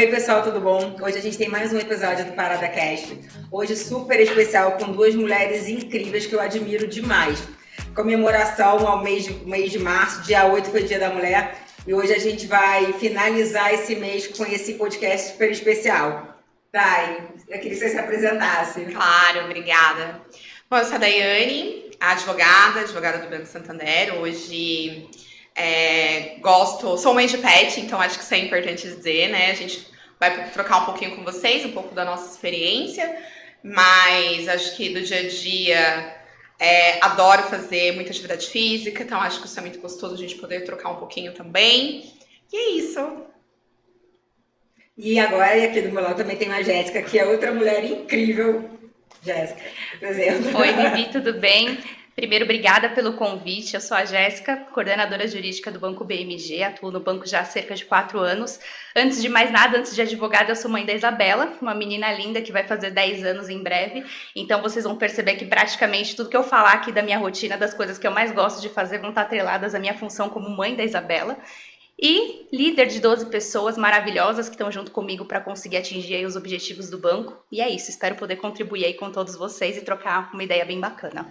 pessoal, tudo bom? Hoje a gente tem mais um episódio do Parada Cast. Hoje super especial com duas mulheres incríveis que eu admiro demais. Comemoração ao mês de março, dia 8 foi Dia da Mulher. E hoje a gente vai finalizar esse mês com esse podcast super especial. Dai, eu queria que você se apresentasse. Claro, obrigada. Bom, eu sou a Daiane, advogada do Banco Santander. Hoje sou mãe de pet, então acho que isso é importante dizer, né? A gente vai trocar um pouquinho com vocês, um pouco da nossa experiência, mas acho que do dia a dia adoro fazer muita atividade física, então acho que isso é muito gostoso a gente poder trocar um pouquinho também. E é isso. E agora, aqui do meu lado também tem a Jéssica, que é outra mulher incrível. Jéssica, apresenta. Oi, Vivi, tudo bem? Primeiro, obrigada pelo convite. Eu sou a Jéssica, coordenadora jurídica do Banco BMG, atuo no banco já há cerca de 4 anos. Antes de mais nada, antes de advogada, eu sou mãe da Isabela, uma menina linda que vai fazer 10 anos em breve. Então, vocês vão perceber que praticamente tudo que eu falar aqui da minha rotina, das coisas que eu mais gosto de fazer, vão estar atreladas à minha função como mãe da Isabela. E líder de 12 pessoas maravilhosas que estão junto comigo para conseguir atingir aí os objetivos do banco. E é isso, espero poder contribuir aí com todos vocês e trocar uma ideia bem bacana.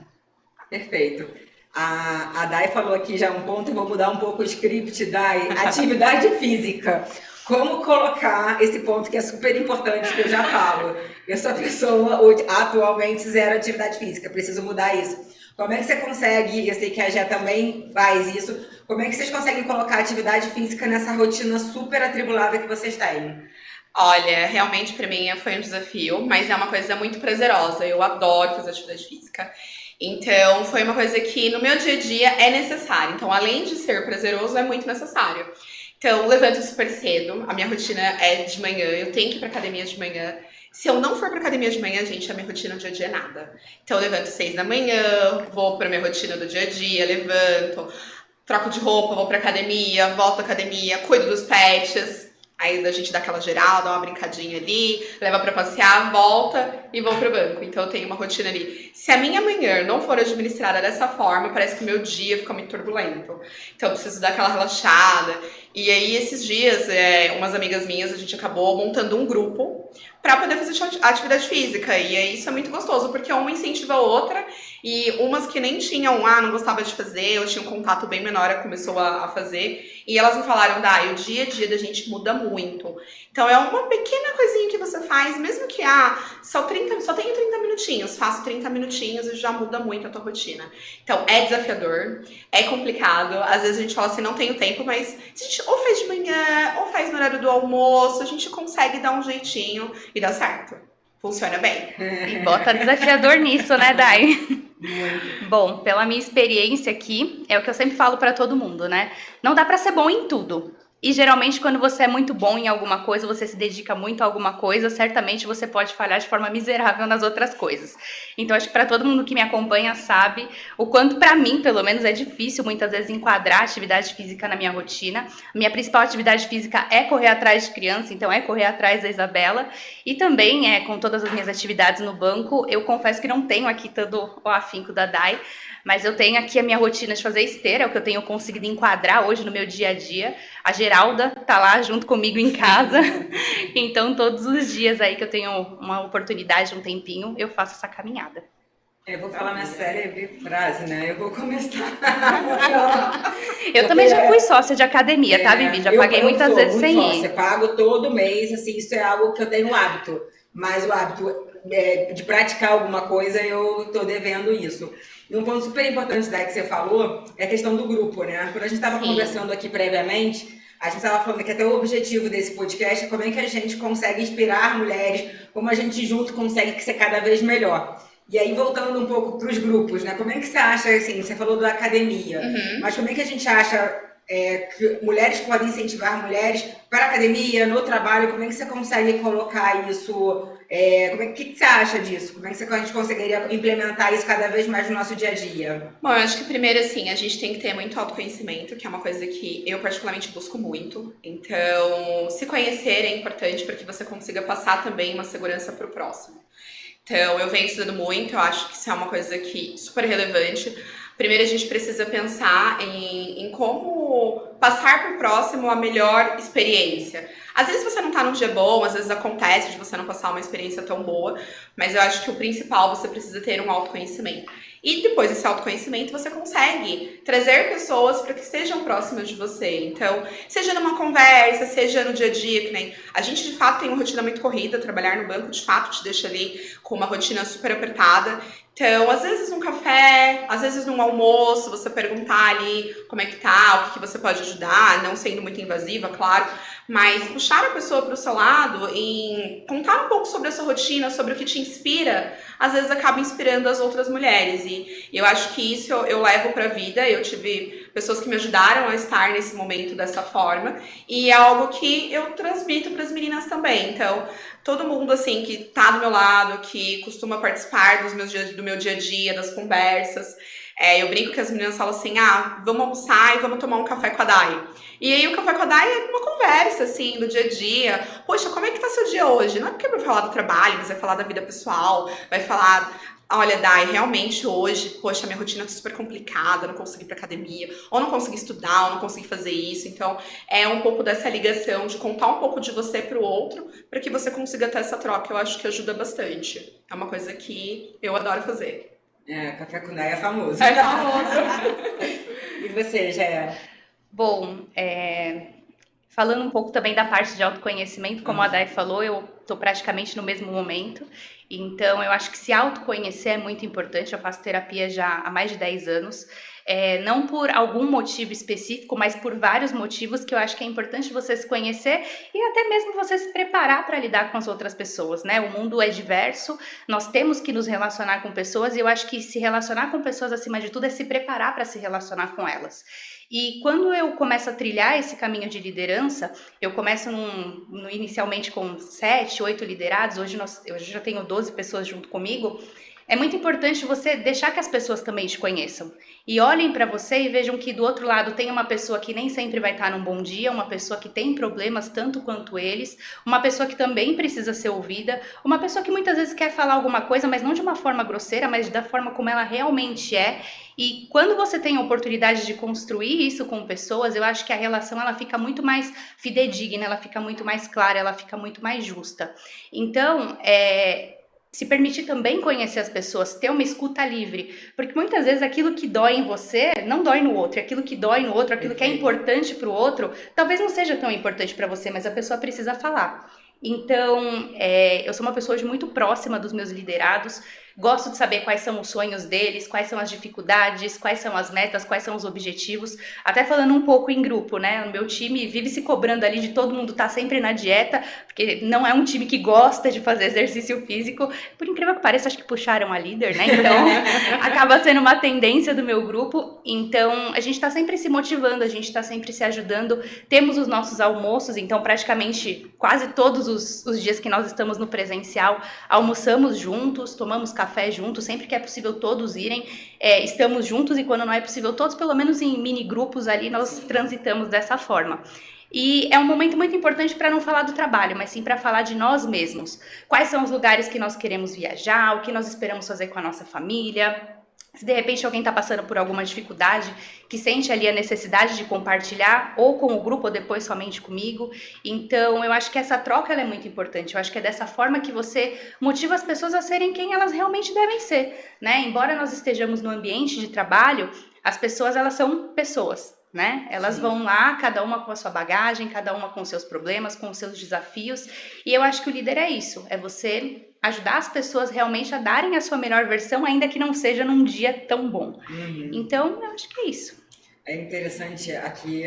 Perfeito. A Dai falou aqui já um ponto, eu vou mudar um pouco o script, Dai. Atividade física. Como colocar esse ponto que é super importante, que eu já falo. Eu sou a pessoa atualmente zero atividade física, preciso mudar isso. Como é que você consegue, eu sei que a Gé também faz isso, como é que vocês conseguem colocar atividade física nessa rotina super atribulada que vocês têm? Olha, realmente para mim foi um desafio, mas é uma coisa muito prazerosa. Eu adoro fazer atividade física. Então, foi uma coisa que no meu dia a dia é necessário. Então, além de ser prazeroso, é muito necessário. Então, eu levanto super cedo. A minha rotina é de manhã. Eu tenho que ir pra academia de manhã. Se eu não for pra academia de manhã, gente, a minha rotina do dia a dia é nada. Então, eu levanto 6 da manhã, vou pra minha rotina do dia a dia, levanto, troco de roupa, vou pra academia, volto da academia, cuido dos pets. Aí a gente dá aquela geral, dá uma brincadinha ali, leva pra passear, volta e vou pro banco. Então eu tenho uma rotina ali. Se a minha manhã não for administrada dessa forma, parece que meu dia fica muito turbulento. Então eu preciso dar aquela relaxada. E aí esses dias, umas amigas minhas, a gente acabou montando um grupo para poder fazer atividade física. E aí isso é muito gostoso, porque uma incentiva a outra. E umas que nem tinham, não gostava de fazer, eu tinha um contato bem menor, começou a fazer. E elas me falaram, o dia a dia da gente muda muito. Então é uma pequena coisinha que você faz, mesmo que só tenho 30 minutinhos, faço 30 minutinhos e já muda muito a tua rotina. Então é desafiador, é complicado. Às vezes a gente fala assim, não tenho tempo, mas a gente ou faz de manhã, ou faz no horário do almoço, a gente consegue dar um jeitinho e dá certo. Funciona bem. E bota desafiador nisso, né, Dai? Muito. Bom, pela minha experiência aqui, é o que eu sempre falo pra todo mundo, né? Não dá pra ser bom em tudo. E geralmente quando você é muito bom em alguma coisa, você se dedica muito a alguma coisa, certamente você pode falhar de forma miserável nas outras coisas. Então acho que para todo mundo que me acompanha sabe o quanto para mim, pelo menos, é difícil muitas vezes enquadrar atividade física na minha rotina. A minha principal atividade física é correr atrás de criança, então é correr atrás da Isabela. E também com todas as minhas atividades no banco, eu confesso que não tenho aqui todo o afinco da Dai, mas eu tenho aqui a minha rotina de fazer esteira, é o que eu tenho conseguido enquadrar hoje no meu dia a dia. A Geralda tá lá junto comigo em casa. Então, todos os dias aí que eu tenho uma oportunidade, um tempinho, eu faço essa caminhada. Eu vou falar minha célebre frase, né? Eu vou começar. Eu também já fui sócia de academia, tá, Vivi? Já paguei muitas vezes sem ir. Eu pago todo mês, assim, isso é algo que eu tenho hábito. Mas o hábito de praticar alguma coisa, eu tô devendo isso. E um ponto super importante que você falou é a questão do grupo, né? Quando a gente estava conversando aqui previamente, a gente estava falando que até o objetivo desse podcast é como é que a gente consegue inspirar mulheres, como a gente junto consegue ser cada vez melhor. E aí, voltando um pouco para os grupos, né? Como é que você acha, assim, você falou da academia, mas como é que a gente acha que mulheres podem incentivar mulheres para a academia, no trabalho? Como é que você consegue colocar isso? O que você acha disso? Como é que a gente conseguiria implementar isso cada vez mais no nosso dia a dia? Bom, eu acho que primeiro, assim, a gente tem que ter muito autoconhecimento, que é uma coisa que eu particularmente busco muito. Então, se conhecer é importante para que você consiga passar também uma segurança para o próximo. Então, eu venho estudando muito, eu acho que isso é uma coisa que super relevante. Primeiro, a gente precisa pensar em como passar para o próximo a melhor experiência. Às vezes você não tá num dia bom, às vezes acontece de você não passar uma experiência tão boa, mas eu acho que o principal, você precisa ter um autoconhecimento. E depois desse autoconhecimento, você consegue trazer pessoas para que sejam próximas de você. Então, seja numa conversa, seja no dia a dia, que nem a gente de fato tem uma rotina muito corrida, trabalhar no banco de fato te deixa ali com uma rotina super apertada. Então, às vezes num café, às vezes num almoço, você perguntar ali como é que tá, o que você pode ajudar, não sendo muito invasiva, claro, mas puxar a pessoa para o seu lado e contar um pouco sobre a sua rotina, sobre o que te inspira, às vezes acaba inspirando as outras mulheres. E eu acho que isso eu levo para a vida. Eu tive pessoas que me ajudaram a estar nesse momento dessa forma, e é algo que eu transmito para as meninas também. Então, todo mundo assim que tá do meu lado, que costuma participar do meu dia a dia, das conversas, eu brinco que as meninas falam assim, vamos almoçar e vamos tomar um café com a Dai. E aí o café com a Dai é uma conversa, assim, do dia a dia. Poxa, como é que tá seu dia hoje? Não é porque vai falar do trabalho, mas vai falar da vida pessoal, vai falar, olha, Dai, realmente hoje, poxa, minha rotina tá super complicada, eu não consegui ir pra academia, ou não consegui estudar, ou não consegui fazer isso. Então, é um pouco dessa ligação de contar um pouco de você pro outro, para que você consiga ter essa troca. Eu acho que ajuda bastante. É uma coisa que eu adoro fazer. Café com Dai é famoso. É famoso. E você, Jael? Bom, falando um pouco também da parte de autoconhecimento, como a Dai falou, eu estou praticamente no mesmo momento. Então, eu acho que se autoconhecer é muito importante. Eu faço terapia já há mais de 10 anos. Não por algum motivo específico, mas por vários motivos que eu acho que é importante você se conhecer e até mesmo você se preparar para lidar com as outras pessoas, né? O mundo é diverso, nós temos que nos relacionar com pessoas e eu acho que se relacionar com pessoas, acima de tudo, é se preparar para se relacionar com elas. E quando eu começo a trilhar esse caminho de liderança, eu começo inicialmente com 7, 8 liderados, hoje eu já tenho 12 pessoas junto comigo. É muito importante você deixar que as pessoas também te conheçam e olhem para você e vejam que do outro lado tem uma pessoa que nem sempre vai estar num bom dia, uma pessoa que tem problemas tanto quanto eles, uma pessoa que também precisa ser ouvida, uma pessoa que muitas vezes quer falar alguma coisa, mas não de uma forma grosseira, mas da forma como ela realmente é. E quando você tem a oportunidade de construir isso com pessoas, eu acho que a relação ela fica muito mais fidedigna, ela fica muito mais clara, ela fica muito mais justa. Então, se permitir também conhecer as pessoas, ter uma escuta livre, porque muitas vezes aquilo que dói em você não dói no outro, aquilo que dói no outro, aquilo que é importante para o outro, talvez não seja tão importante para você, mas a pessoa precisa falar. Então, eu sou uma pessoa hoje muito próxima dos meus liderados, gosto de saber quais são os sonhos deles, quais são as dificuldades, quais são as metas, quais são os objetivos. Até falando um pouco em grupo, né? O meu time vive se cobrando ali de todo mundo estar sempre na dieta, porque não é um time que gosta de fazer exercício físico. Por incrível que pareça, acho que puxaram a líder, né? Então, acaba sendo uma tendência do meu grupo. Então, a gente está sempre se motivando, a gente está sempre se ajudando. Temos os nossos almoços, então praticamente quase todos os dias que nós estamos no presencial, almoçamos juntos, tomamos café juntos, sempre que é possível todos irem, estamos juntos e quando não é possível todos, pelo menos em mini grupos ali, nós transitamos dessa forma. E é um momento muito importante para não falar do trabalho, mas sim para falar de nós mesmos. Quais são os lugares que nós queremos viajar, o que nós esperamos fazer com a nossa família. Se de repente alguém está passando por alguma dificuldade, que sente ali a necessidade de compartilhar, ou com o grupo, ou depois somente comigo. Então, eu acho que essa troca ela é muito importante. Eu acho que é dessa forma que você motiva as pessoas a serem quem elas realmente devem ser, né? Embora nós estejamos no ambiente de trabalho, as pessoas, elas são pessoas, né? Elas vão lá, cada uma com a sua bagagem, cada uma com os seus problemas, com os seus desafios. E eu acho que o líder é isso, é você ajudar as pessoas realmente a darem a sua melhor versão, ainda que não seja num dia tão bom. Então, eu acho que é isso. É interessante, aqui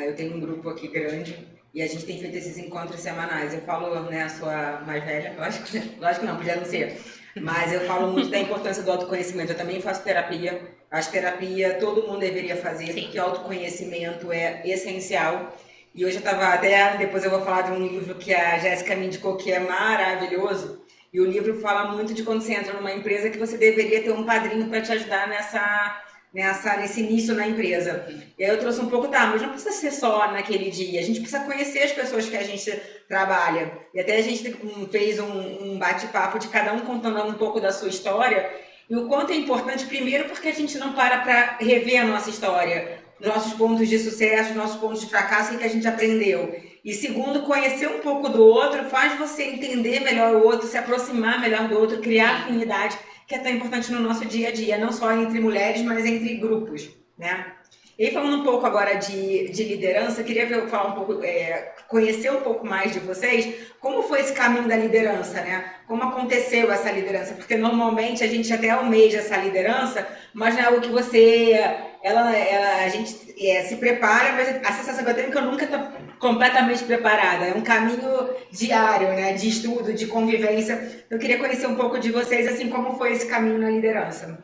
eu tenho um grupo aqui grande e a gente tem feito esses encontros semanais. Eu falo, né, a sua mais velha, lógico que não, podia não ser, mas eu falo muito da importância do autoconhecimento. Eu também faço terapia, acho que terapia todo mundo deveria fazer, sim, porque autoconhecimento é essencial. E hoje eu estava até, depois eu vou falar de um livro que a Jéssica me indicou que é maravilhoso. E o livro fala muito de quando você entra numa empresa que você deveria ter um padrinho para te ajudar nesse início na empresa. E aí eu trouxe um pouco, mas não precisa ser só naquele dia, a gente precisa conhecer as pessoas que a gente trabalha. E até a gente fez um bate-papo de cada um contando um pouco da sua história. E o quanto é importante, primeiro, porque a gente não para rever a nossa história, nossos pontos de sucesso, nossos pontos de fracasso e que a gente aprendeu. E segundo, conhecer um pouco do outro faz você entender melhor o outro, se aproximar melhor do outro, criar afinidade, que é tão importante no nosso dia a dia, não só entre mulheres, mas entre grupos, né? E falando um pouco agora de liderança, queria falar um pouco, conhecer um pouco mais de vocês, como foi esse caminho da liderança, né? Como aconteceu essa liderança? Porque normalmente a gente até almeja essa liderança, mas não é algo que a gente se prepara, mas a sensação que eu tenho é que eu nunca estou completamente preparada. É um caminho diário, né? De estudo, de convivência. Eu queria conhecer um pouco de vocês, assim, como foi esse caminho na liderança.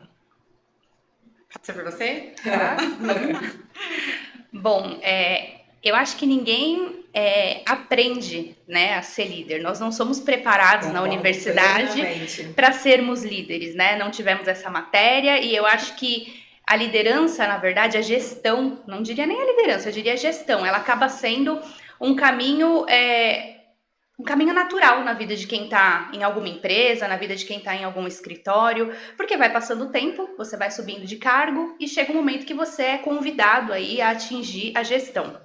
Pode ser por você? Bom, eu acho que ninguém aprende, né, a ser líder. Nós não somos preparados na universidade para sermos líderes, né? Não tivemos essa matéria e eu acho que a liderança, na verdade, a gestão, não diria nem a liderança, eu diria a gestão, ela acaba sendo um caminho natural na vida de quem está em alguma empresa, na vida de quem está em algum escritório, porque vai passando o tempo, você vai subindo de cargo e chega um momento que você é convidado aí a atingir a gestão.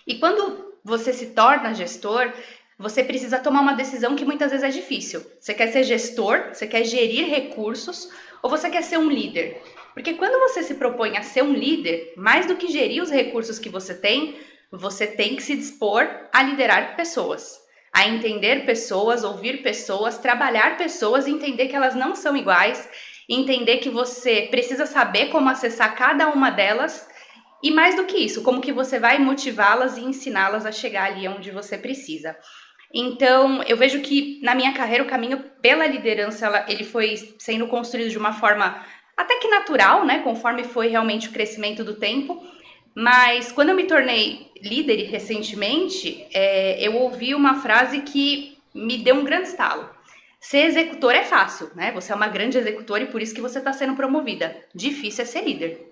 E quando você se torna gestor, você precisa tomar uma decisão que muitas vezes é difícil. Você quer ser gestor, você quer gerir recursos ou você quer ser um líder? Porque quando você se propõe a ser um líder, mais do que gerir os recursos que você tem que se dispor a liderar pessoas, a entender pessoas, ouvir pessoas, trabalhar pessoas e entender que elas não são iguais, entender que você precisa saber como acessar cada uma delas e mais do que isso, como que você vai motivá-las e ensiná-las a chegar ali onde você precisa. Então, eu vejo que na minha carreira o caminho pela liderança ele foi sendo construído de uma forma até que natural, né, conforme foi realmente o crescimento do tempo. Mas quando eu me tornei líder recentemente, eu ouvi uma frase que me deu um grande estalo. Ser executor é fácil, né? Você é uma grande executora e por isso que você está sendo promovida. Difícil é ser líder.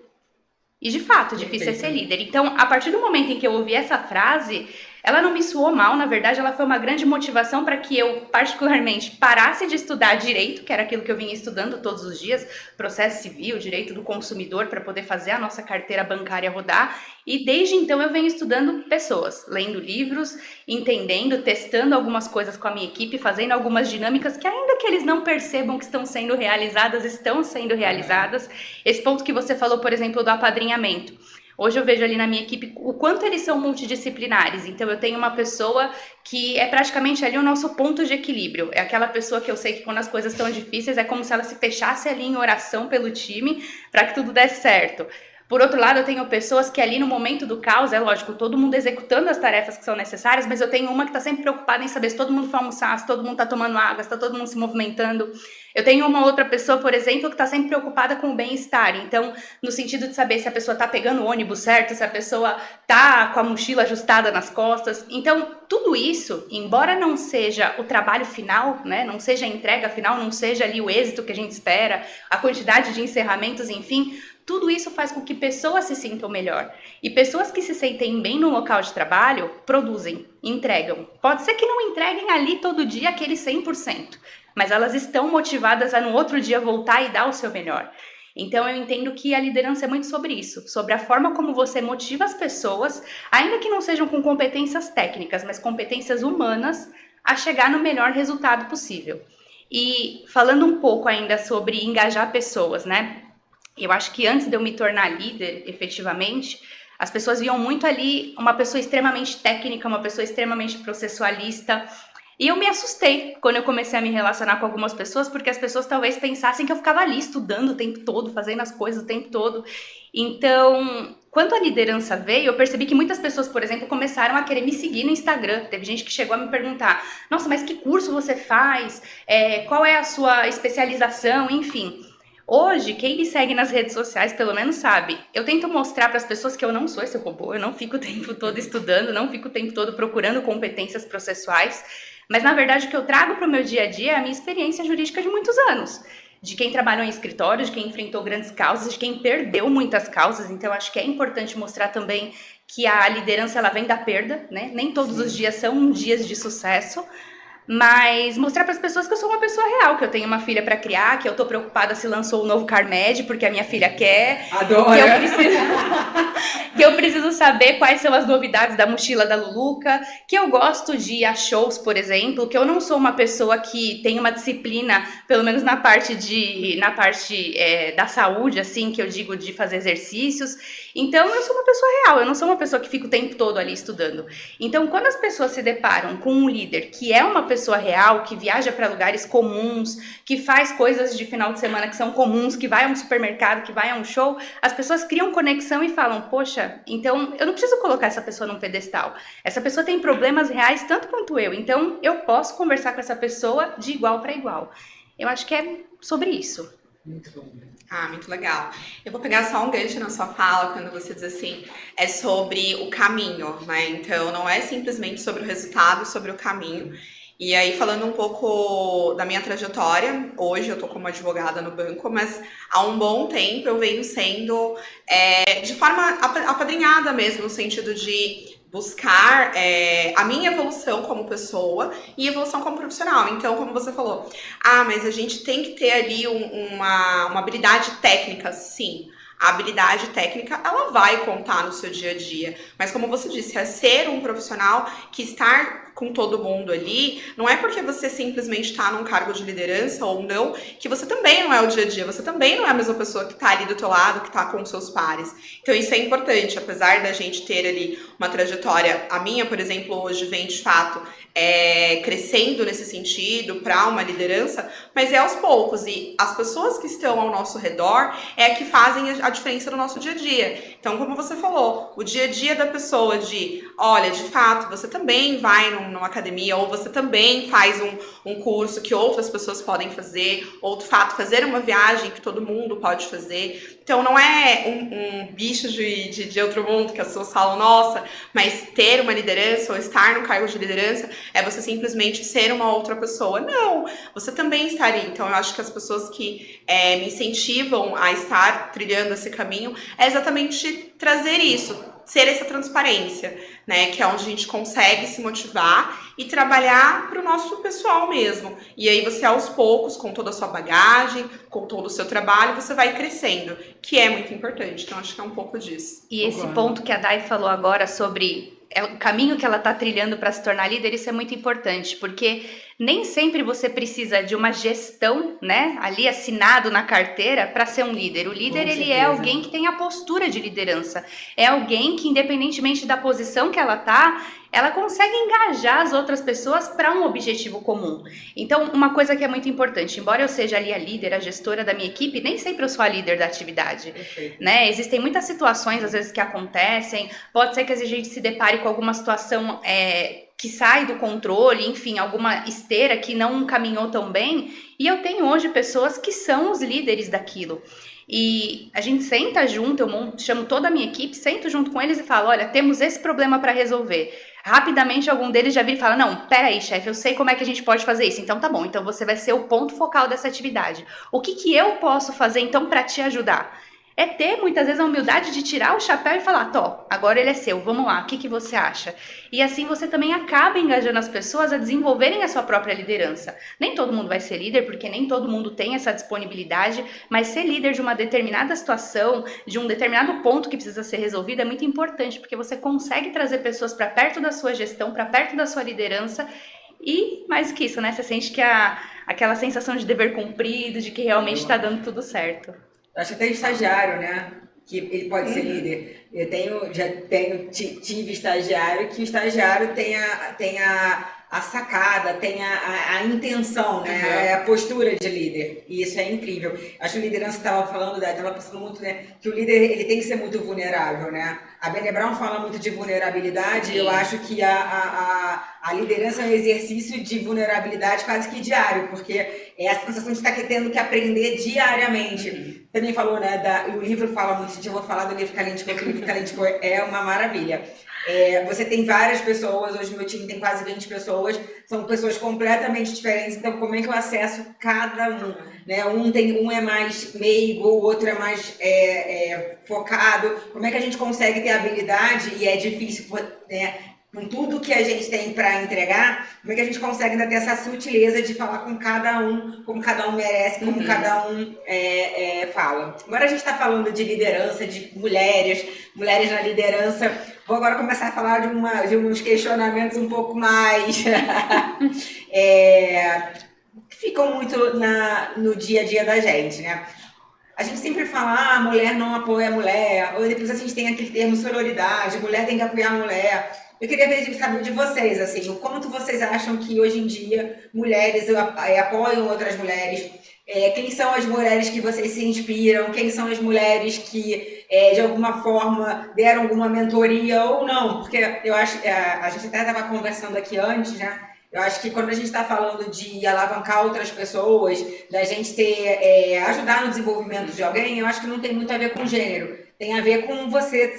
E de fato, difícil é ser líder. Então, a partir do momento em que eu ouvi essa frase, ela não me soou mal, na verdade, ela foi uma grande motivação para que eu, particularmente, parasse de estudar direito, que era aquilo que eu vinha estudando todos os dias, processo civil, direito do consumidor, para poder fazer a nossa carteira bancária rodar. E desde então eu venho estudando pessoas, lendo livros, entendendo, testando algumas coisas com a minha equipe, fazendo algumas dinâmicas que ainda que eles não percebam que estão sendo realizadas, estão sendo realizadas. Esse ponto que você falou, por exemplo, do apadrinhamento. Hoje eu vejo ali na minha equipe o quanto eles são multidisciplinares. Então eu tenho uma pessoa que é praticamente ali o nosso ponto de equilíbrio. É aquela pessoa que eu sei que quando as coisas estão difíceis é como se ela se fechasse ali em oração pelo time para que tudo desse certo. Por outro lado, eu tenho pessoas que ali no momento do caos, é lógico, todo mundo executando as tarefas que são necessárias, mas eu tenho uma que está sempre preocupada em saber se todo mundo foi almoçar, se todo mundo está tomando água, se está todo mundo se movimentando. Eu tenho uma outra pessoa, por exemplo, que está sempre preocupada com o bem-estar. Então, no sentido de saber se a pessoa está pegando o ônibus certo, se a pessoa está com a mochila ajustada nas costas. Então, tudo isso, embora não seja o trabalho final, né, não seja a entrega final, não seja ali o êxito que a gente espera, a quantidade de encerramentos, enfim, tudo isso faz com que pessoas se sintam melhor. E pessoas que se sentem bem no local de trabalho, produzem, entregam. Pode ser que não entreguem ali todo dia aquele 100%, mas elas estão motivadas a no outro dia voltar e dar o seu melhor. Então eu entendo que a liderança é muito sobre isso, sobre a forma como você motiva as pessoas, ainda que não sejam com competências técnicas, mas competências humanas, a chegar no melhor resultado possível. E falando um pouco ainda sobre engajar pessoas, né? Eu acho que antes de eu me tornar líder, efetivamente, as pessoas viam muito ali uma pessoa extremamente técnica, uma pessoa extremamente processualista. E eu me assustei quando eu comecei a me relacionar com algumas pessoas, porque as pessoas talvez pensassem que eu ficava ali estudando o tempo todo, fazendo as coisas o tempo todo. Então, quando a liderança veio, eu percebi que muitas pessoas, por exemplo, começaram a querer me seguir no Instagram. Teve gente que chegou a me perguntar, nossa, mas que curso você faz? Qual é a sua especialização? Enfim. Hoje, quem me segue nas redes sociais, pelo menos sabe, eu tento mostrar para as pessoas que eu não sou esse robô, eu não fico o tempo todo estudando, não fico o tempo todo procurando competências processuais, mas na verdade o que eu trago para o meu dia a dia é a minha experiência jurídica de muitos anos, de quem trabalhou em escritório, de quem enfrentou grandes causas, de quem perdeu muitas causas. Então acho que é importante mostrar também que a liderança ela vem da perda, né? Nem todos os dias são dias de sucesso. mas mostrar para as pessoas que eu sou uma pessoa real, que eu tenho uma filha para criar, que eu tô preocupada se lançou o novo Carmed, porque a minha filha quer. Adoro! Que eu preciso saber quais são as novidades da mochila da Luluca, que eu gosto de ir a shows, por exemplo, que eu não sou uma pessoa que tem uma disciplina, pelo menos na parte da saúde, assim, que eu digo de fazer exercícios. Então, eu sou uma pessoa real, eu não sou uma pessoa que fica o tempo todo ali estudando. Então, quando as pessoas se deparam com um líder que é uma pessoa real, que viaja para lugares comuns, que faz coisas de final de semana que são comuns, que vai a um supermercado, que vai a um show, as pessoas criam conexão e falam, poxa, então eu não preciso colocar essa pessoa num pedestal. Essa pessoa tem problemas reais tanto quanto eu, então eu posso conversar com essa pessoa de igual para igual. Eu acho que é sobre isso. Muito bom. Muito legal. Eu vou pegar só um gancho na sua fala, quando você diz assim, é sobre o caminho, né? Então, não é simplesmente sobre o resultado, sobre o caminho. E aí, falando um pouco da minha trajetória, hoje eu tô como advogada no banco, mas há um bom tempo eu venho sendo de forma apadrinhada mesmo, no sentido de buscar a minha evolução como pessoa e evolução como profissional. Então, como você falou, mas a gente tem que ter ali uma habilidade técnica, sim. A habilidade técnica, ela vai contar no seu dia a dia. Mas como você disse, é ser um profissional que estar com todo mundo ali, não é porque você simplesmente está num cargo de liderança ou não, que você também não é o dia a dia, você também não é a mesma pessoa que está ali do teu lado, que está com os seus pares. Então isso é importante, apesar da gente ter ali uma trajetória, a minha, por exemplo, hoje vem de fato crescendo nesse sentido para uma liderança, mas é aos poucos, e as pessoas que estão ao nosso redor que fazem a diferença no nosso dia a dia. Então, como você falou, o dia a dia da pessoa olha, de fato, você também vai numa academia, ou você também faz um curso que outras pessoas podem fazer, ou de fato fazer uma viagem que todo mundo pode fazer. Então não é um bicho de outro mundo que as pessoas falam, nossa, mas ter uma liderança ou estar no cargo de liderança é você simplesmente ser uma outra pessoa. Não, você também estaria. Então eu acho que as pessoas que me incentivam a estar trilhando esse caminho é exatamente trazer isso, ser essa transparência, né? Que é onde a gente consegue se motivar e trabalhar para o nosso pessoal mesmo. E aí você, aos poucos, com toda a sua bagagem, com todo o seu trabalho, você vai crescendo, que é muito importante. Então, acho que é um pouco disso. E esse ponto que a Dai falou agora sobre o caminho que ela está trilhando para se tornar líder, isso é muito importante, porque nem sempre você precisa de uma gestão, né, ali assinado na carteira para ser um líder. O líder, ele é alguém que tem a postura de liderança. É alguém que, independentemente da posição que ela tá, ela consegue engajar as outras pessoas para um objetivo comum. Então, uma coisa que é muito importante, embora eu seja ali a líder, a gestora da minha equipe, nem sempre eu sou a líder da atividade, né? Existem muitas situações, às vezes, que acontecem, pode ser que a gente se depare com alguma situação que sai do controle, enfim, alguma esteira que não caminhou tão bem, e eu tenho hoje pessoas que são os líderes daquilo. E a gente senta junto, eu chamo toda a minha equipe, sento junto com eles e falo, olha, temos esse problema para resolver. Rapidamente algum deles já vira e fala, não, peraí, chefe, eu sei como é que a gente pode fazer isso, então tá bom, então você vai ser o ponto focal dessa atividade. O que eu posso fazer então para te ajudar? É ter muitas vezes a humildade de tirar o chapéu e falar, Tó, agora ele é seu, vamos lá, o que você acha? E assim você também acaba engajando as pessoas a desenvolverem a sua própria liderança. Nem todo mundo vai ser líder, porque nem todo mundo tem essa disponibilidade, mas ser líder de uma determinada situação, de um determinado ponto que precisa ser resolvido é muito importante, porque você consegue trazer pessoas para perto da sua gestão, para perto da sua liderança. E mais do que isso, né? Você sente que aquela sensação de dever cumprido, de que realmente está dando tudo certo. Eu acho que até estagiário, né? Que ele pode ser líder. Tive estagiário, que o estagiário tem a sacada, tem a intenção, né? A postura de líder. E isso é incrível. Acho que a liderança estava falando, estava pensando muito, né? Que o líder ele tem que ser muito vulnerável, né? A Brené Brown fala muito de vulnerabilidade. Eu acho que a liderança é um exercício de vulnerabilidade quase que diário, porque é a sensação de estar tendo que aprender diariamente. Também falou, né? O livro fala muito, eu vou falar do livro Calêntico, que o livro Calêntico é uma maravilha. Você tem várias pessoas, hoje meu time tem quase 20 pessoas, são pessoas completamente diferentes, então como é que eu acesso cada um? Né? Um é mais meigo, o outro é mais focado, como é que a gente consegue ter habilidade, e é difícil, né? com tudo que a gente tem para entregar, como é que a gente consegue ainda ter essa sutileza de falar com cada um, como cada um merece, como cada um fala. Agora a gente está falando de liderança, de mulheres na liderança. Vou agora começar a falar de uns questionamentos um pouco mais que ficam muito no dia a dia da gente, né? A gente sempre fala, a mulher não apoia a mulher, ou depois a gente tem aquele termo sororidade, mulher tem que apoiar a mulher. Eu queria saber de vocês, assim, o quanto vocês acham que hoje em dia mulheres apoiam outras mulheres, quem são as mulheres que vocês se inspiram, quem são as mulheres que, de alguma forma, deram alguma mentoria ou não, porque eu acho, a gente até estava conversando aqui antes, né? Eu acho que quando a gente está falando de alavancar outras pessoas, da gente ajudar no desenvolvimento de alguém, eu acho que não tem muito a ver com gênero. Tem a ver com você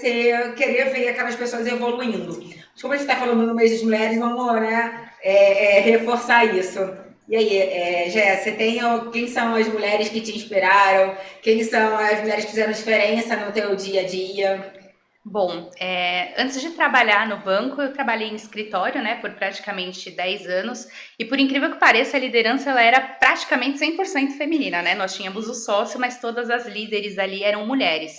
querer ver aquelas pessoas evoluindo. Como a gente está falando no mês das mulheres, vamos, né, reforçar isso. E aí, Gé, você tem quem são as mulheres que te inspiraram? Quem são as mulheres que fizeram diferença no teu dia a dia? Bom, antes de trabalhar no banco, eu trabalhei em escritório, né, por praticamente 10 anos, e por incrível que pareça, a liderança ela era praticamente 100% feminina, né, nós tínhamos o sócio, mas todas as líderes ali eram mulheres.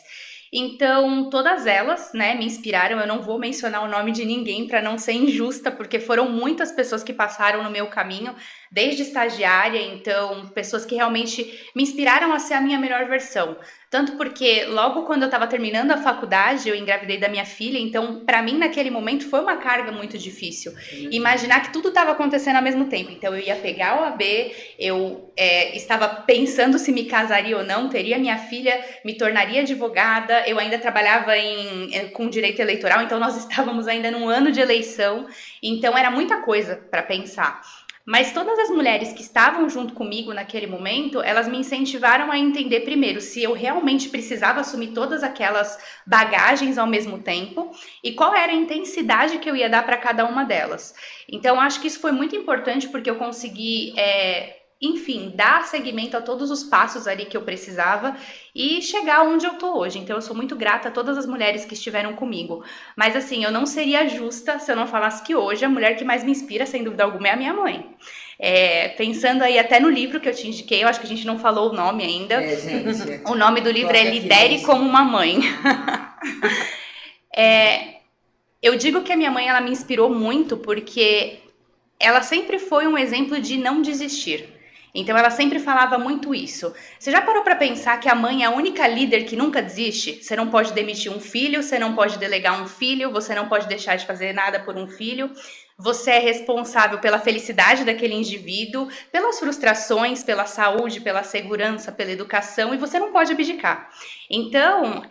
Então, todas elas, né, me inspiraram. Eu não vou mencionar o nome de ninguém para não ser injusta, porque foram muitas pessoas que passaram no meu caminho, desde estagiária, então, pessoas que realmente me inspiraram a ser a minha melhor versão. Tanto porque logo quando eu estava terminando a faculdade, eu engravidei da minha filha, então, para mim, naquele momento, foi uma carga muito difícil. Imaginar que tudo estava acontecendo ao mesmo tempo. Então, eu ia pegar o AB, eu estava pensando se me casaria ou não, teria minha filha, me tornaria advogada, eu ainda trabalhava com direito eleitoral, então nós estávamos ainda num ano de eleição, então era muita coisa para pensar. Mas todas as mulheres que estavam junto comigo naquele momento, elas me incentivaram a entender primeiro se eu realmente precisava assumir todas aquelas bagagens ao mesmo tempo e qual era a intensidade que eu ia dar para cada uma delas. Então, acho que isso foi muito importante porque eu consegui, enfim, dar seguimento a todos os passos ali que eu precisava e chegar onde eu tô hoje. Então, eu sou muito grata a todas as mulheres que estiveram comigo. Mas, assim, eu não seria justa se eu não falasse que hoje a mulher que mais me inspira, sem dúvida alguma, é a minha mãe. Pensando aí até no livro que eu te indiquei, eu acho que a gente não falou o nome ainda. Gente. O nome do livro é Lidere como uma Mãe. Eu digo que a minha mãe, ela me inspirou muito porque ela sempre foi um exemplo de não desistir. Então ela sempre falava muito isso. Você já parou para pensar que a mãe é a única líder que nunca desiste? Você não pode demitir um filho, você não pode delegar um filho, você não pode deixar de fazer nada por um filho. Você é responsável pela felicidade daquele indivíduo, pelas frustrações, pela saúde, pela segurança, pela educação, e você não pode abdicar. Então,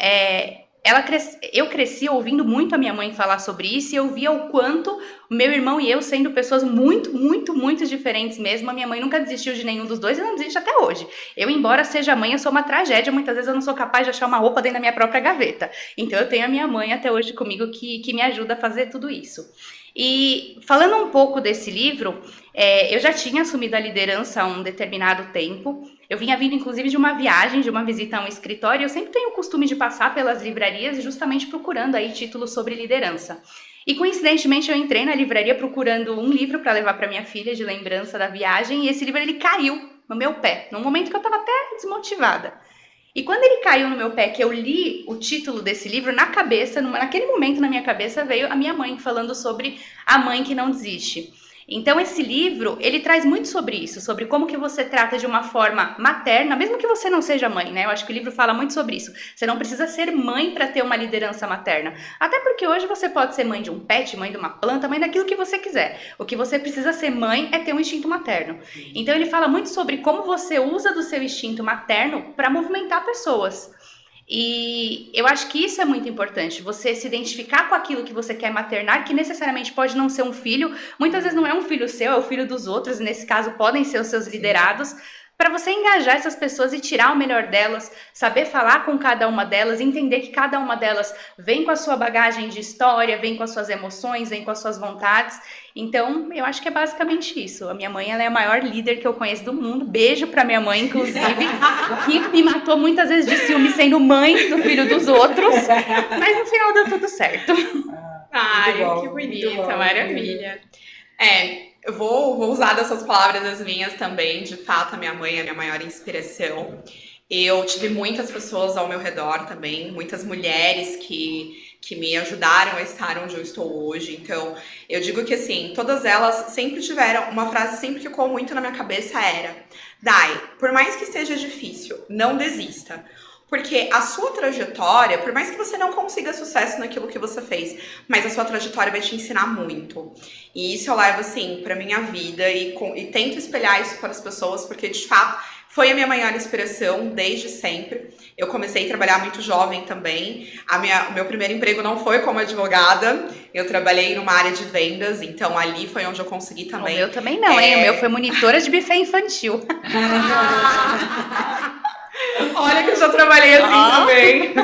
eu cresci ouvindo muito a minha mãe falar sobre isso e eu via o quanto meu irmão e eu sendo pessoas muito, muito, muito diferentes mesmo. A minha mãe nunca desistiu de nenhum dos dois e não desiste até hoje. Eu, embora seja mãe, eu sou uma tragédia. Muitas vezes eu não sou capaz de achar uma roupa dentro da minha própria gaveta. Então eu tenho a minha mãe até hoje comigo que me ajuda a fazer tudo isso. E falando um pouco desse livro, eu já tinha assumido a liderança há um determinado tempo. Eu vinha vindo, inclusive, de uma viagem, de uma visita a um escritório. Eu sempre tenho o costume de passar pelas livrarias justamente procurando aí títulos sobre liderança. E, coincidentemente, eu entrei na livraria procurando um livro para levar para minha filha de lembrança da viagem. E esse livro, ele caiu no meu pé, num momento que eu estava até desmotivada. E quando ele caiu no meu pé, que eu li o título desse livro, na cabeça, naquele momento na minha cabeça, veio a minha mãe falando sobre a mãe que não desiste. Então esse livro, ele traz muito sobre isso, sobre como que você trata de uma forma materna, mesmo que você não seja mãe, né? Eu acho que o livro fala muito sobre isso. Você não precisa ser mãe para ter uma liderança materna. Até porque hoje você pode ser mãe de um pet, mãe de uma planta, mãe daquilo que você quiser. O que você precisa ser mãe é ter um instinto materno. Então ele fala muito sobre como você usa do seu instinto materno para movimentar pessoas. E eu acho que isso é muito importante, você se identificar com aquilo que você quer maternar, que necessariamente pode não ser um filho, muitas vezes não é um filho seu, é o filho dos outros, e nesse caso podem ser os seus liderados, para você engajar essas pessoas e tirar o melhor delas, saber falar com cada uma delas, entender que cada uma delas vem com a sua bagagem de história, vem com as suas emoções, vem com as suas vontades. Então, eu acho que é basicamente isso. A minha mãe, ela é a maior líder que eu conheço do mundo. Beijo pra minha mãe, inclusive, o que me matou muitas vezes de ciúme sendo mãe do filho dos outros, mas no final deu tudo certo. Ai, bom, que muito bonita, bom. maravilha. Eu vou usar dessas palavras as minhas também. De fato, a minha mãe é a minha maior inspiração. Eu tive muitas pessoas ao meu redor também, muitas mulheres que me ajudaram a estar onde eu estou hoje. Então, eu digo que assim, todas elas sempre tiveram uma frase sempre que ficou muito na minha cabeça era: Dai, por mais que seja difícil, não desista. Porque a sua trajetória, por mais que você não consiga sucesso naquilo que você fez, mas a sua trajetória vai te ensinar muito. E isso eu levo, assim, pra minha vida e tento espelhar isso para as pessoas, porque de fato foi a minha maior inspiração desde sempre. Eu comecei a trabalhar muito jovem também. O meu primeiro emprego não foi como advogada, eu trabalhei numa área de vendas, então ali foi onde eu consegui também. O meu também não, hein? O meu foi monitora de buffet infantil. Olha que eu já trabalhei assim também.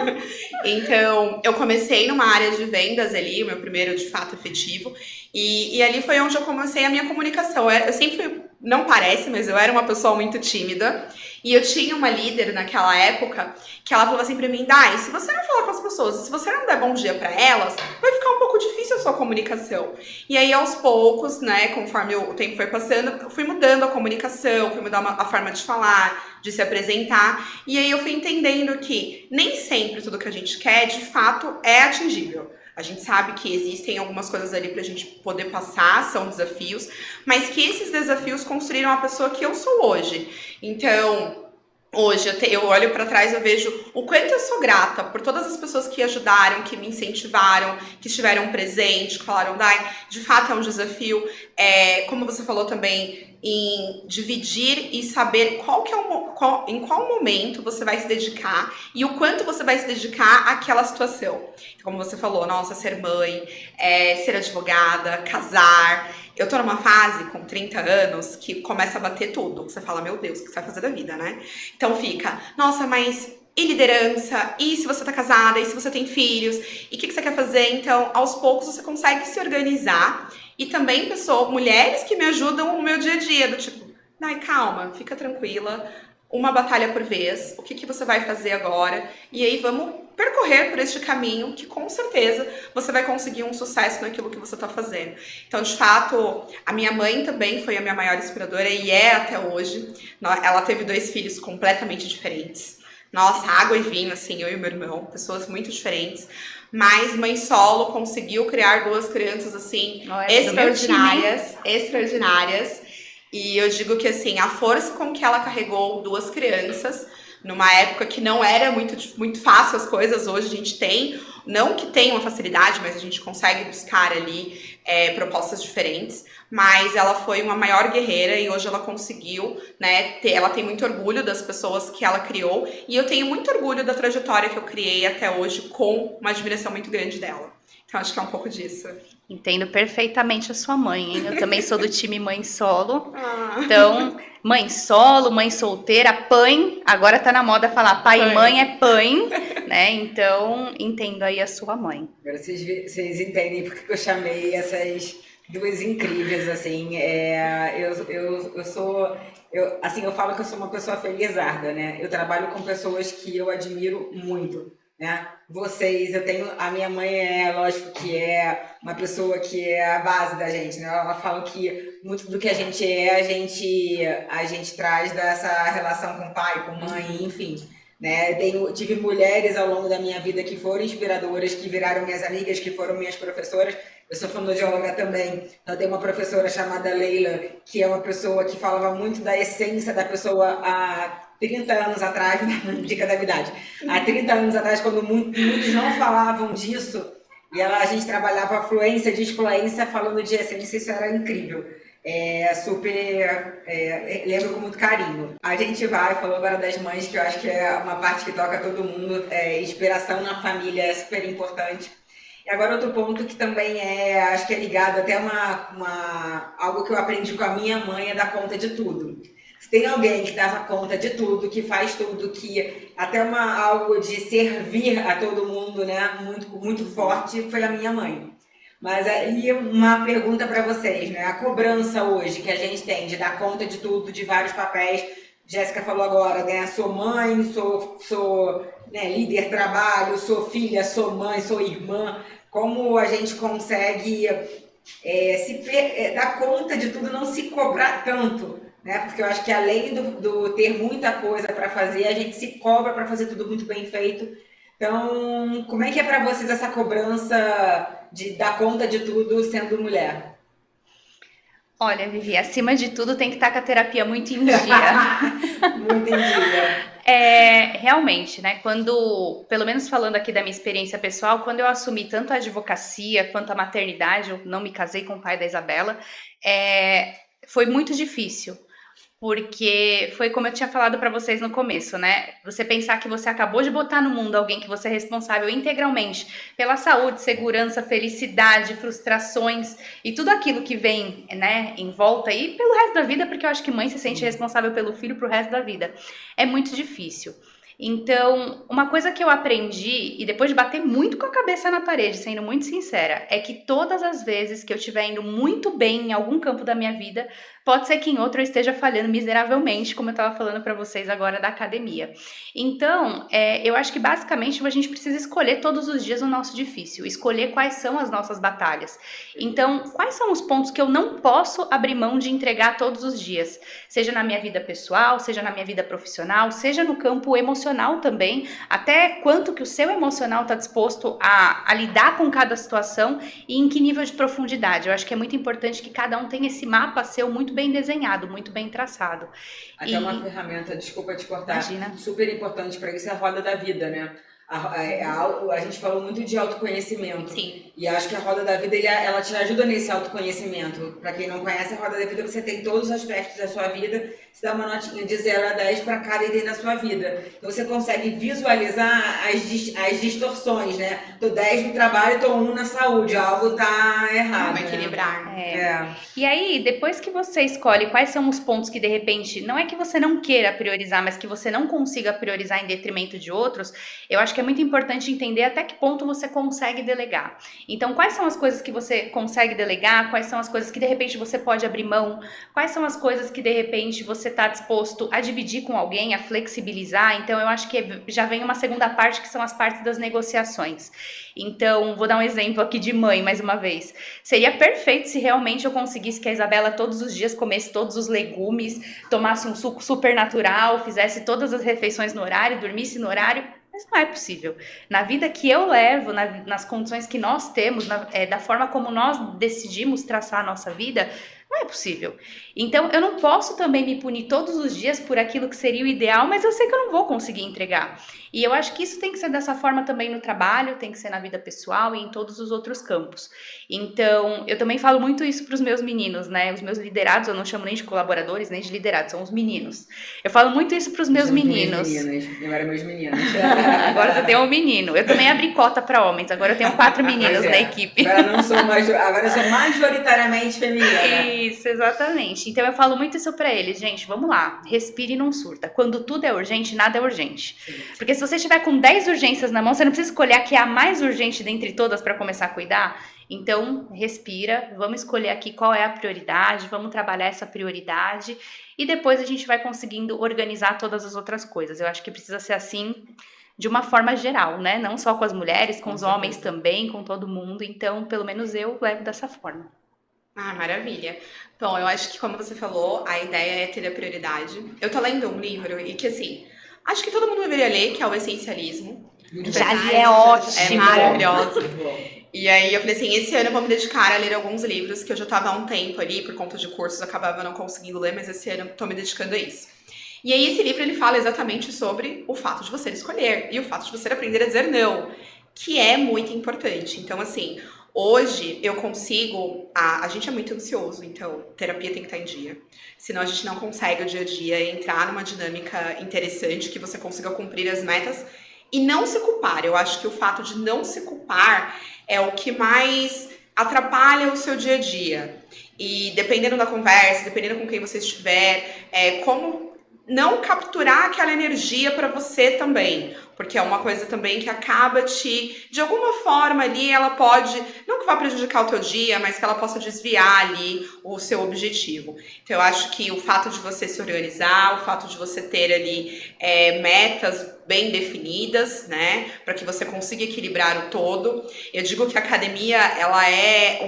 Então, eu comecei numa área de vendas ali, o meu primeiro, de fato, efetivo. E ali foi onde eu comecei a minha comunicação. Eu sempre, não parece, mas eu era uma pessoa muito tímida. E eu tinha uma líder naquela época que ela falou assim pra mim: Dai, se você não falar com as pessoas, se você não der bom dia pra elas, vai ficar um pouco difícil a sua comunicação. E aí, aos poucos, né, conforme o tempo foi passando, eu fui mudando a comunicação, fui mudando a forma de falar, de se apresentar. E aí eu fui entendendo que nem sempre tudo que a gente quer, de fato, é atingível. A gente sabe que existem algumas coisas ali pra gente poder passar, são desafios, mas que esses desafios construíram a pessoa que eu sou hoje. Então, hoje eu olho pra trás e eu vejo o quanto eu sou grata por todas as pessoas que ajudaram, que me incentivaram, que estiveram presentes, que falaram: Dai, de fato é um desafio. Como você falou também, em dividir e saber em qual momento você vai se dedicar e o quanto você vai se dedicar àquela situação. Então, como você falou, nossa, ser mãe, ser advogada, casar. Eu tô numa fase com 30 anos que começa a bater tudo. Você fala: meu Deus, o que você vai fazer da vida, né? Então fica: nossa, mas e liderança? E se você tá casada? E se você tem filhos? E o que você quer fazer? Então, aos poucos você consegue se organizar. E também mulheres que me ajudam no meu dia a dia, do tipo: Dai, calma, fica tranquila, uma batalha por vez, o que você vai fazer agora? E aí vamos percorrer por este caminho que com certeza você vai conseguir um sucesso naquilo que você está fazendo. Então, de fato, a minha mãe também foi a minha maior inspiradora e é até hoje. Ela teve 2 filhos completamente diferentes. Nossa, água e vinho, assim, eu e meu irmão, pessoas muito diferentes. Mas mãe solo conseguiu criar 2 crianças, assim, extraordinárias. E eu digo que, assim, a força com que ela carregou 2 crianças, numa época que não era muito fácil as coisas, hoje a gente tem, não que tenha uma facilidade, mas a gente consegue buscar ali propostas diferentes. Mas ela foi uma maior guerreira e hoje ela conseguiu, né, ela tem muito orgulho das pessoas que ela criou e eu tenho muito orgulho da trajetória que eu criei até hoje com uma admiração muito grande dela. Então acho que é um pouco disso. Entendo perfeitamente a sua mãe, hein? Eu também sou do time mãe solo. Então, mãe solo, mãe solteira, pãe. Agora tá na moda falar pai e mãe é pãe, né? Então, entendo aí a sua mãe. Agora vocês entendem porque que eu chamei essas 2 incríveis, assim. Eu falo que eu sou uma pessoa felizarda, né? Eu trabalho com pessoas que eu admiro muito, né? Vocês, a minha mãe lógico que é uma pessoa que é a base da gente, né? Ela fala que muito do que a gente a gente traz dessa relação com pai, com mãe, enfim, né? Tive mulheres ao longo da minha vida que foram inspiradoras, que viraram minhas amigas, que foram minhas professoras. Eu sou fonoaudióloga também, então eu tenho uma professora chamada Leila, que é uma pessoa que falava muito da essência da pessoa há 30 anos atrás, dica da idade, há 30 anos atrás, quando muitos não falavam disso, e a gente trabalhava fluência, disfluência, falando de essência, isso era incrível. Lembro com muito carinho. A gente falou agora das mães, que eu acho que é uma parte que toca todo mundo, inspiração na família é super importante. E agora outro ponto que também acho que é ligado até algo que eu aprendi com a minha mãe, é dar conta de tudo. Se tem alguém que dá conta de tudo, que faz tudo, que até algo de servir a todo mundo, né, muito, muito forte, foi a minha mãe. Mas aí uma pergunta para vocês, né? A cobrança hoje que a gente tem de dar conta de tudo, de vários papéis, Jéssica falou agora, né? Sou mãe, sou né, líder trabalho, sou filha, sou mãe, sou irmã. Como a gente consegue dar conta de tudo, não se cobrar tanto, né? Porque eu acho que além do ter muita coisa para fazer, a gente se cobra para fazer tudo muito bem feito. Então, como é que é para vocês essa cobrança de dar conta de tudo sendo mulher? Olha, Vivi, acima de tudo tem que estar com a terapia muito em dia. Muito em dia. Realmente, né? Quando, pelo menos falando aqui da minha experiência pessoal, quando eu assumi tanto a advocacia quanto a maternidade, eu não me casei com o pai da Isabela, foi muito difícil. Porque foi como eu tinha falado para vocês no começo, né? Você pensar que você acabou de botar no mundo alguém que você é responsável integralmente pela saúde, segurança, felicidade, frustrações e tudo aquilo que vem, né, em volta aí pelo resto da vida, porque eu acho que mãe se sente responsável pelo filho pro resto da vida. É muito difícil. Então, uma coisa que eu aprendi, e depois de bater muito com a cabeça na parede, sendo muito sincera, é que todas as vezes que eu estiver indo muito bem em algum campo da minha vida, pode ser que em outro eu esteja falhando miseravelmente, como eu estava falando para vocês agora da academia. Então, eu acho que basicamente a gente precisa escolher todos os dias o nosso difícil, escolher quais são as nossas batalhas. Então, quais são os pontos que eu não posso abrir mão de entregar todos os dias? Seja na minha vida pessoal, seja na minha vida profissional, seja no campo emocional também, até quanto que o seu emocional está disposto a lidar com cada situação e em que nível de profundidade. Eu acho que é muito importante que cada um tenha esse mapa seu muito bem desenhado, muito bem traçado. Até uma ferramenta, desculpa te cortar, Imagina. super importante para isso é a roda da vida, né? A gente falou muito de autoconhecimento. Sim. E acho que a roda da vida ela te ajuda nesse autoconhecimento. Para quem não conhece a roda da vida, você tem todos os aspectos da sua vida, você dá uma notinha de 0 a 10 para cada item da sua vida. Então você consegue visualizar as distorções, né? Tô 10 no trabalho e tô 1 na saúde, algo tá errado. Vamos equilibrar. E aí, depois que você escolhe quais são os pontos que de repente, não é que você não queira priorizar, mas que você não consiga priorizar em detrimento de outros, eu acho que é muito importante entender até que ponto você consegue delegar. Então, quais são as coisas que você consegue delegar? Quais são as coisas que de repente você pode abrir mão? Quais são as coisas que de repente você está disposto a dividir com alguém, a flexibilizar? Então, eu acho que já vem uma segunda parte, que são as partes das negociações. Então, vou dar um exemplo aqui de mãe, mais uma vez. Seria perfeito se realmente eu conseguisse que a Isabela todos os dias comesse todos os legumes, tomasse um suco super natural, fizesse todas as refeições no horário, dormisse no horário. Mas não é possível. Na vida que eu levo, nas condições que nós temos, da forma como nós decidimos traçar a nossa vida, não é possível. Então, eu não posso também me punir todos os dias por aquilo que seria o ideal, mas eu sei que eu não vou conseguir entregar. E eu acho que isso tem que ser dessa forma também no trabalho, tem que ser na vida pessoal e em todos os outros campos. Então, eu também falo muito isso para os meus meninos, né? Os meus liderados, eu não chamo nem de colaboradores, nem de liderados, são os meninos. Eu falo muito isso para os meus meninos. Eu era meus meninos. Agora você tem um menino. Eu também abri cota para homens, agora eu tenho 4 meninos na equipe. Agora eu sou majoritariamente feminina. Isso, exatamente. Então eu falo muito isso pra eles, gente, vamos lá, respire e não surta. Quando tudo é urgente, nada é urgente. Sim. Porque se você estiver com 10 urgências na mão, você não precisa escolher a que é a mais urgente dentre todas para começar a cuidar. Então, respira, vamos escolher aqui qual é a prioridade, vamos trabalhar essa prioridade e depois a gente vai conseguindo organizar todas as outras coisas. Eu acho que precisa ser assim de uma forma geral, né? Não só com as mulheres, com os homens também, com todo mundo. Então, pelo menos eu levo dessa forma. Ah, maravilha. Bom, eu acho que, como você falou, a ideia é ter a prioridade. Eu tô lendo um livro e que, assim, acho que todo mundo deveria ler, que é o Essencialismo. Já li, é ótimo. É maravilhoso. E aí eu falei assim, esse ano eu vou me dedicar a ler alguns livros que eu já tava há um tempo ali, por conta de cursos, eu acabava não conseguindo ler, mas esse ano eu tô me dedicando a isso. E aí esse livro, ele fala exatamente sobre o fato de você escolher e o fato de você aprender a dizer não, que é muito importante. Então, assim, hoje eu consigo... A gente é muito ansioso, então terapia tem que estar em dia. Senão a gente não consegue o dia a dia entrar numa dinâmica interessante que você consiga cumprir as metas e não se culpar. Eu acho que o fato de não se culpar é o que mais atrapalha o seu dia a dia. E dependendo da conversa, dependendo com quem você estiver, como não capturar aquela energia para você também, porque é uma coisa também que acaba de alguma forma ali, ela pode, não que vá prejudicar o teu dia, mas que ela possa desviar ali o seu objetivo. Então eu acho que o fato de você se organizar, o fato de você ter ali metas bem definidas, né, para que você consiga equilibrar o todo. Eu digo que a academia, ela é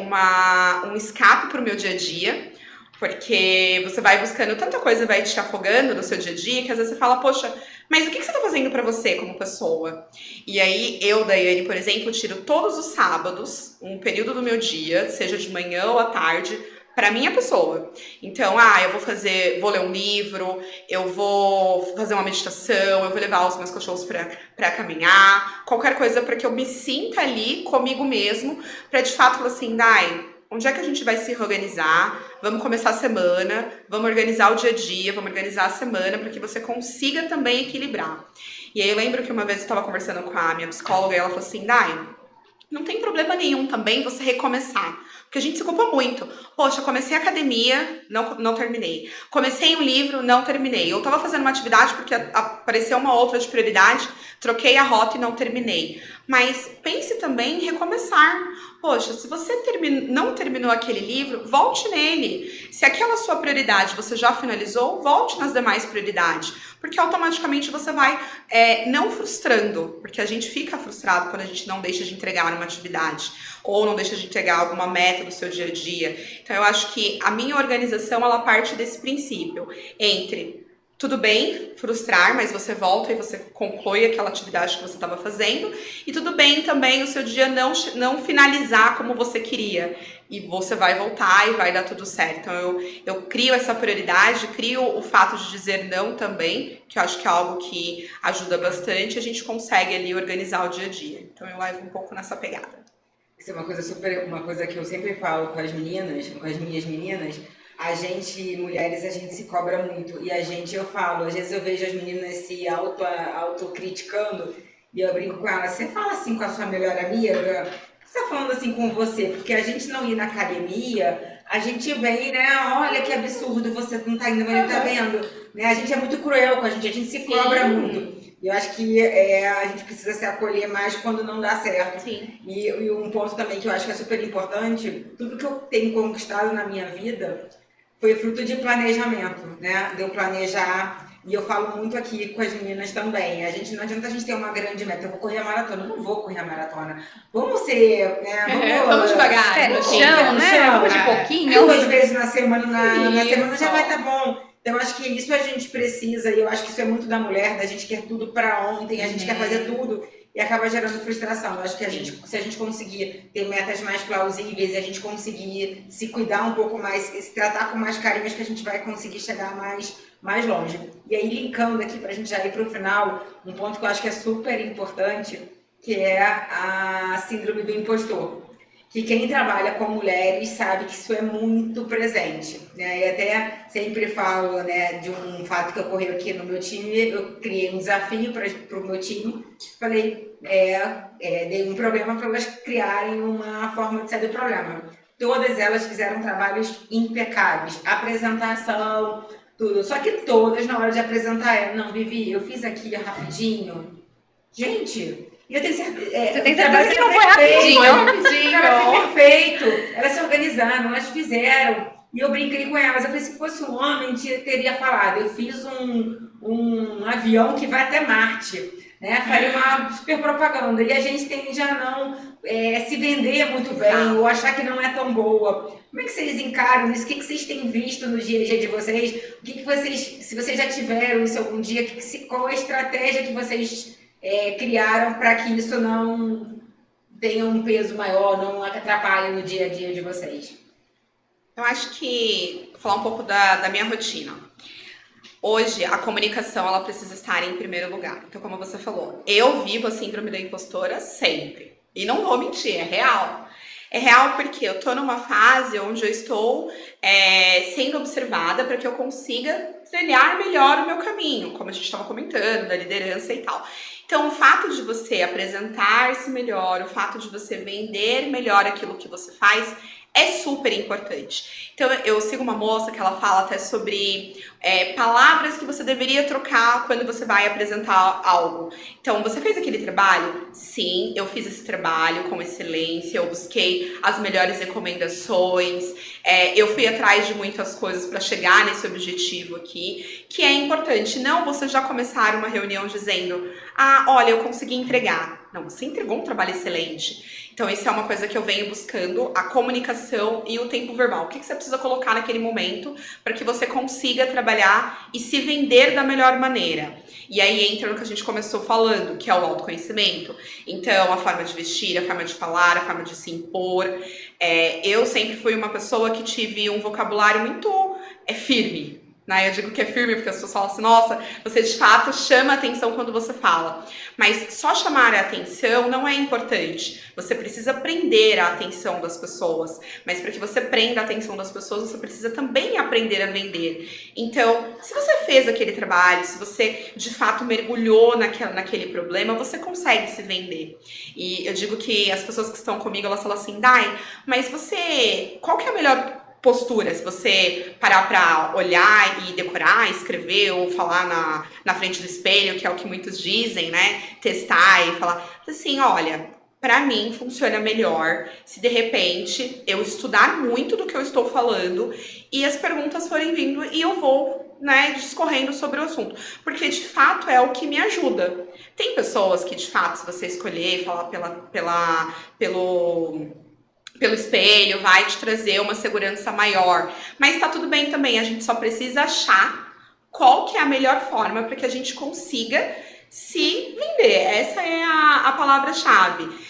um escape para o meu dia a dia, porque você vai buscando tanta coisa, vai te afogando no seu dia a dia, que às vezes você fala, poxa, mas o que você tá fazendo pra você como pessoa? E aí, eu, Daiane, por exemplo, tiro todos os sábados, um período do meu dia, seja de manhã ou à tarde, pra minha pessoa. Então, eu vou ler um livro, eu vou fazer uma meditação, eu vou levar os meus cachorros pra caminhar, qualquer coisa pra que eu me sinta ali comigo mesmo, pra de fato falar assim, Dai, onde é que a gente vai se organizar? Vamos começar a semana, vamos organizar o dia a dia, vamos organizar a semana para que você consiga também equilibrar. E aí eu lembro que uma vez eu estava conversando com a minha psicóloga e ela falou assim, Dai, não tem problema nenhum também você recomeçar. Porque a gente se culpa muito. Poxa, comecei a academia, não terminei. Comecei um livro, não terminei. Eu tava fazendo uma atividade porque apareceu uma outra de prioridade, troquei a rota e não terminei. Mas pense também em recomeçar. Poxa, se você não terminou aquele livro, volte nele. Se aquela sua prioridade você já finalizou, volte nas demais prioridades. Porque automaticamente você vai não frustrando. Porque a gente fica frustrado quando a gente não deixa de entregar uma atividade. Ou não deixa de entregar alguma meta do seu dia a dia. Então eu acho que a minha organização, ela parte desse princípio. Entre tudo bem frustrar, mas você volta e você conclui aquela atividade que você estava fazendo. E tudo bem também o seu dia não finalizar como você queria. E você vai voltar e vai dar tudo certo. Então eu crio essa prioridade, crio o fato de dizer não também, que eu acho que é algo que ajuda bastante. A gente consegue ali organizar o dia a dia. Então eu levo um pouco nessa pegada. Isso é uma coisa que eu sempre falo com as meninas, com as minhas meninas. A gente, mulheres, a gente se cobra muito. E eu falo, às vezes eu vejo as meninas se autocriticando e eu brinco com elas, você fala assim com a sua melhor amiga? Você tá falando assim com você? Porque a gente não ir na academia, a gente vem, né? Olha que absurdo, você não tá indo, mas não tá vendo. Né? A gente é muito cruel com a gente se cobra muito. E eu acho que a gente precisa se acolher mais quando não dá certo. Sim. E um ponto também que eu acho que é super importante, tudo que eu tenho conquistado na minha vida foi fruto de planejamento, né? De eu planejar. E eu falo muito aqui com as meninas também. Não adianta a gente ter uma grande meta. Eu vou correr a maratona. Eu não vou correr a maratona. Vamos ser, né? Vamos devagar. Pé no chão, né? Vamos de pouquinho. 2 vezes na semana, na semana já vai estar bom. Então, eu acho que isso a gente precisa. E eu acho que isso é muito da mulher. Da gente quer tudo para ontem. A gente quer fazer tudo. E acaba gerando frustração. Eu acho que se a gente conseguir ter metas mais plausíveis, a gente conseguir se cuidar um pouco mais, se tratar com mais carinho, acho que a gente vai conseguir chegar mais longe. E aí, linkando aqui pra gente já ir pro final, um ponto que eu acho que é super importante, que é a síndrome do impostor. Que quem trabalha com mulheres sabe que isso é muito presente, né? E até sempre falo, né, de um fato que ocorreu aqui no meu time. Eu criei um desafio para o meu time, falei, dei um problema para elas criarem uma forma de sair do problema. Todas elas fizeram trabalhos impecáveis, apresentação, tudo. Só que todas, na hora de apresentar, não, Vivi, eu fiz aqui rapidinho. Gente... E eu tenho certeza. Você tem certeza que não foi rapidinho? Foi perfeito. Elas se organizaram, elas fizeram. E eu brinquei com elas. Eu falei, se fosse um homem, teria falado. Eu fiz um avião que vai até Marte. Né? Faria uma super propaganda. E a gente tende a não se vender muito bem ou achar que não é tão boa. Como é que vocês encaram isso? O que vocês têm visto no dia a dia de vocês? O que vocês, se vocês já tiveram isso algum dia, qual a estratégia que vocês criaram para que isso não tenha um peso maior, não atrapalhe no dia a dia de vocês? Eu acho que vou falar um pouco da minha rotina. Hoje, a comunicação ela precisa estar em primeiro lugar. Então, como você falou, eu vivo a síndrome da impostora sempre. E não vou mentir, é real. É real porque eu tô numa fase onde eu estou sendo observada para que eu consiga trilhar melhor o meu caminho, como a gente estava comentando, da liderança e tal. Então, o fato de você apresentar-se melhor, o fato de você vender melhor aquilo que você faz, é super importante. Então, eu sigo uma moça que ela fala até sobre palavras que você deveria trocar quando você vai apresentar algo. Então, você fez aquele trabalho? Sim, eu fiz esse trabalho com excelência, eu busquei as melhores recomendações, eu fui atrás de muitas coisas para chegar nesse objetivo aqui, que é importante. Não você já começar uma reunião dizendo, olha, eu consegui entregar. Não, você entregou um trabalho excelente. Então, isso é uma coisa que eu venho buscando, a comunicação e o tempo verbal. O que você precisa colocar naquele momento para que você consiga trabalhar e se vender da melhor maneira. E aí entra no que a gente começou falando, que é o autoconhecimento. Então, a forma de vestir, a forma de falar, a forma de se impor. Eu sempre fui uma pessoa que tive um vocabulário muito firme. Eu digo que é firme porque as pessoas falam assim, nossa, você de fato chama a atenção quando você fala. Mas só chamar a atenção não é importante. Você precisa prender a atenção das pessoas. Mas para que você prenda a atenção das pessoas, você precisa também aprender a vender. Então, se você fez aquele trabalho, se você de fato mergulhou naquele problema, você consegue se vender. E eu digo que as pessoas que estão comigo, elas falam assim, Dai, mas qual que é a melhor postura, se você parar para olhar e decorar, escrever ou falar na frente do espelho, que é o que muitos dizem, né? Testar e falar assim, olha, para mim funciona melhor se de repente eu estudar muito do que eu estou falando e as perguntas forem vindo e eu vou, discorrendo sobre o assunto, porque de fato é o que me ajuda. Tem pessoas que de fato, se você escolher falar pelo espelho, vai te trazer uma segurança maior. Mas tá tudo bem também, a gente só precisa achar qual que é a melhor forma para que a gente consiga se vender. Essa é a palavra-chave.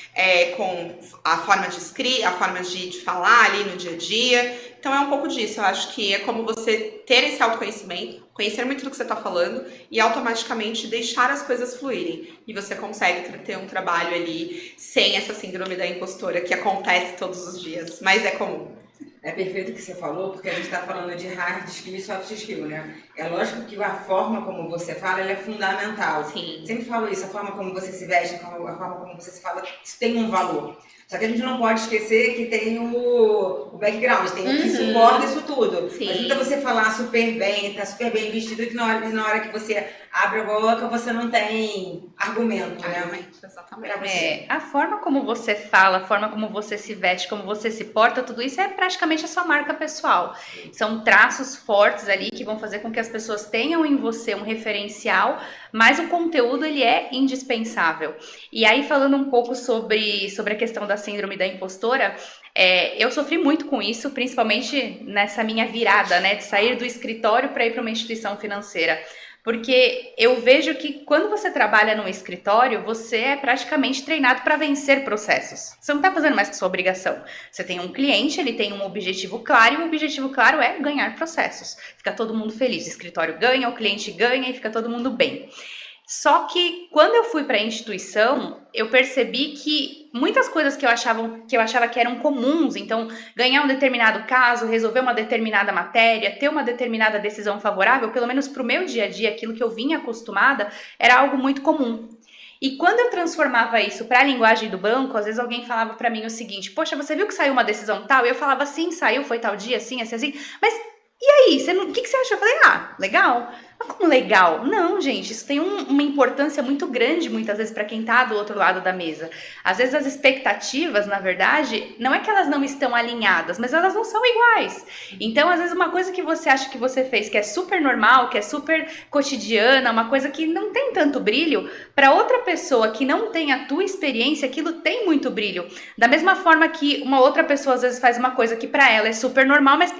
Com a forma de escrever, a forma de falar ali no dia a dia. Então é um pouco disso, eu acho que é como você ter esse autoconhecimento, conhecer muito do que você está falando e automaticamente deixar as coisas fluírem. E você consegue ter um trabalho ali sem essa síndrome da impostora que acontece todos os dias, mas é comum. É perfeito o que você falou, porque a gente está falando de hard skill e soft skill, né? É lógico que a forma como você fala, ela é fundamental. Sim. Sempre falo isso, a forma como você se veste, a forma como você se fala, isso tem um valor. Só que a gente não pode esquecer que tem o background, tem o que suporta isso tudo. Sim. Não adianta você falar super bem, tá super bem vestido, que na hora que você abre a boca, você não tem argumento, né? Exatamente. A forma como você fala, a forma como você se veste, como você se porta, tudo isso é praticamente a sua marca pessoal. São traços fortes ali que vão fazer com que as pessoas tenham em você um referencial, mas o conteúdo ele é indispensável. E aí, falando um pouco sobre a questão da síndrome da impostora, eu sofri muito com isso, principalmente nessa minha virada, de sair do escritório para ir para uma instituição financeira. Porque eu vejo que quando você trabalha num escritório, você é praticamente treinado para vencer processos. Você não está fazendo mais que sua obrigação. Você tem um cliente, ele tem um objetivo claro, e o objetivo claro é ganhar processos. Fica todo mundo feliz, o escritório ganha, o cliente ganha e fica todo mundo bem. Só que quando eu fui para a instituição, eu percebi que muitas coisas que eu achava que eram comuns, então ganhar um determinado caso, resolver uma determinada matéria, ter uma determinada decisão favorável, pelo menos para o meu dia a dia, aquilo que eu vinha acostumada, era algo muito comum. E quando eu transformava isso para a linguagem do banco, às vezes alguém falava para mim o seguinte, poxa, você viu que saiu uma decisão tal? E eu falava, sim, saiu, foi tal dia, assim, assim, mas e aí, o que você acha? Eu falei, legal. Mas como legal? Não, gente, isso tem uma importância muito grande, muitas vezes, para quem está do outro lado da mesa. Às vezes as expectativas, na verdade, não é que elas não estão alinhadas, mas elas não são iguais. Então, às vezes, uma coisa que você acha que você fez, que é super normal, que é super cotidiana, uma coisa que não tem tanto brilho, para outra pessoa que não tem a tua experiência, aquilo tem muito brilho. Da mesma forma que uma outra pessoa, às vezes, faz uma coisa que para ela é super normal, mas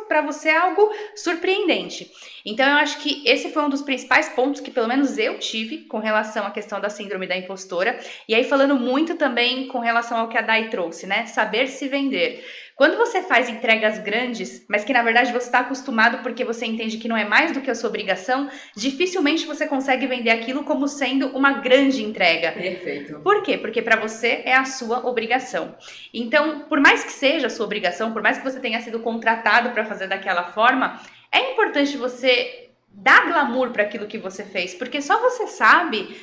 para você é algo surpreendente. Então, eu acho que esse foi um dos principais pontos que pelo menos eu tive com relação à questão da síndrome da impostora. E aí, falando muito também com relação ao que a Dai trouxe, saber se vender. Quando você faz entregas grandes, mas que na verdade você está acostumado porque você entende que não é mais do que a sua obrigação, dificilmente você consegue vender aquilo como sendo uma grande entrega. Perfeito. Por quê? Porque para você é a sua obrigação. Então, por mais que seja a sua obrigação, por mais que você tenha sido contratado para fazer daquela forma, é importante você dá glamour para aquilo que você fez, porque só você sabe,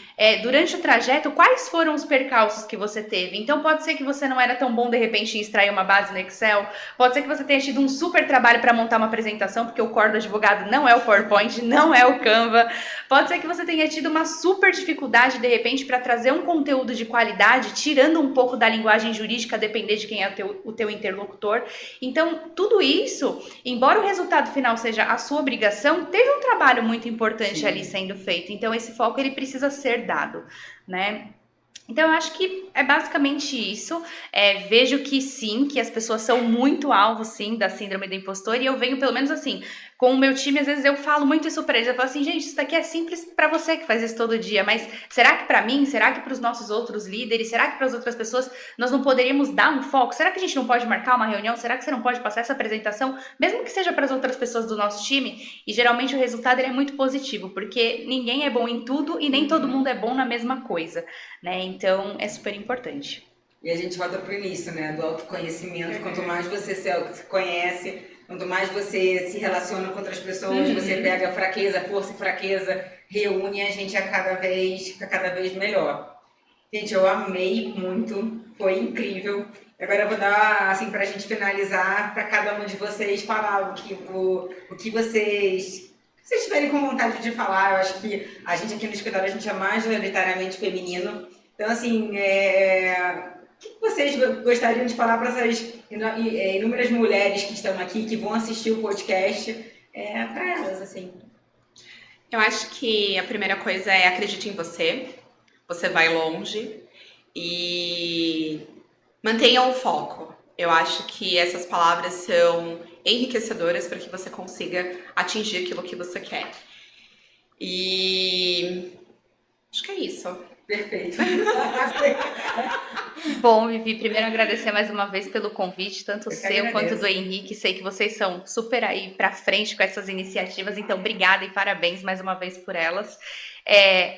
durante o trajeto, quais foram os percalços que você teve. Então pode ser que você não era tão bom de repente em extrair uma base no Excel, pode ser que você tenha tido um super trabalho para montar uma apresentação, porque o core do advogado não é o PowerPoint, não é o Canva, pode ser que você tenha tido uma super dificuldade de repente para trazer um conteúdo de qualidade, tirando um pouco da linguagem jurídica, a depender de quem é o teu interlocutor. Então tudo isso, embora o resultado final seja a sua obrigação, teve um trabalho muito importante ali sendo feito. Então esse foco ele precisa ser dado, né? Então eu acho que é basicamente isso. Vejo que sim, que as pessoas são muito alvos sim da síndrome do impostor, e eu venho pelo menos assim, com o meu time, às vezes eu falo muito isso pra eles, eu falo assim, gente, isso daqui é simples pra você que faz isso todo dia, mas será que pra mim, será que pros nossos outros líderes, será que pras outras pessoas nós não poderíamos dar um foco? Será que a gente não pode marcar uma reunião? Será que você não pode passar essa apresentação, mesmo que seja para as outras pessoas do nosso time? E geralmente o resultado ele é muito positivo, porque ninguém é bom em tudo e nem todo mundo é bom na mesma coisa, né? Então é super importante. E a gente volta pro início, né? Do autoconhecimento. Quanto mais você se conhece, quanto mais você se relaciona com outras pessoas, você pega força e fraqueza, reúne, a gente fica cada vez melhor. Gente, eu amei muito, foi incrível. Agora eu vou dar, assim, pra gente finalizar, para cada um de vocês falar o que vocês estiverem com vontade de falar. Eu acho que a gente aqui no escritório, a gente é majoritariamente feminino. Então, assim, o que vocês gostariam de falar para essas inúmeras mulheres que estão aqui, que vão assistir o podcast, para elas, assim? Eu acho que a primeira coisa é acredite em você. Você vai longe e mantenha o foco. Eu acho que essas palavras são enriquecedoras para que você consiga atingir aquilo que você quer. E acho que é isso. Perfeito. Bom, Vivi, primeiro agradecer mais uma vez pelo convite, tanto o seu agradeço. quanto do Henrique. Sei que vocês são super aí pra frente com essas iniciativas, então obrigada e parabéns mais uma vez por elas.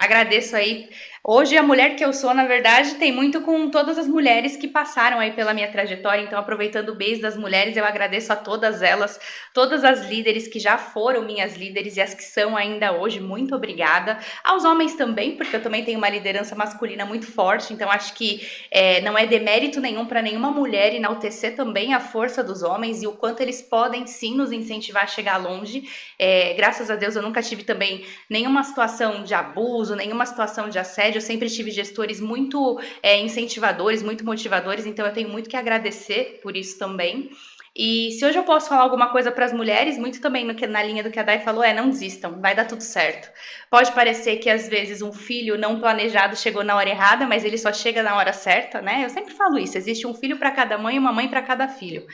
Agradeço aí. Hoje a mulher que eu sou, na verdade, tem muito com todas as mulheres que passaram aí pela minha trajetória. Então, aproveitando o mês das mulheres, eu agradeço a todas elas, todas as líderes que já foram minhas líderes e as que são ainda hoje. Muito obrigada. Aos homens também, porque eu também tenho uma liderança masculina muito forte. Então, acho que não é demérito nenhum para nenhuma mulher enaltecer também a força dos homens e o quanto eles podem sim nos incentivar a chegar longe. Graças a Deus, eu nunca tive também nenhuma situação de abuso, nenhuma situação de assédio. Eu sempre tive gestores muito incentivadores, muito motivadores, então eu tenho muito que agradecer por isso também. E se hoje eu posso falar alguma coisa para as mulheres, muito também na linha do que a Dai falou, não desistam, vai dar tudo certo. Pode parecer que às vezes um filho não planejado chegou na hora errada, mas ele só chega na hora certa, né? Eu sempre falo isso, existe um filho para cada mãe e uma mãe para cada filho.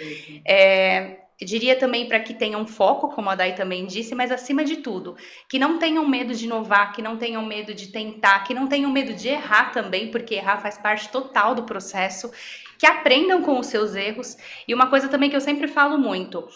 Eu diria também para que tenham foco, como a Dai também disse, mas acima de tudo, que não tenham medo de inovar, que não tenham medo de tentar, que não tenham medo de errar também, porque errar faz parte total do processo, que aprendam com os seus erros. E uma coisa também que eu sempre falo muito,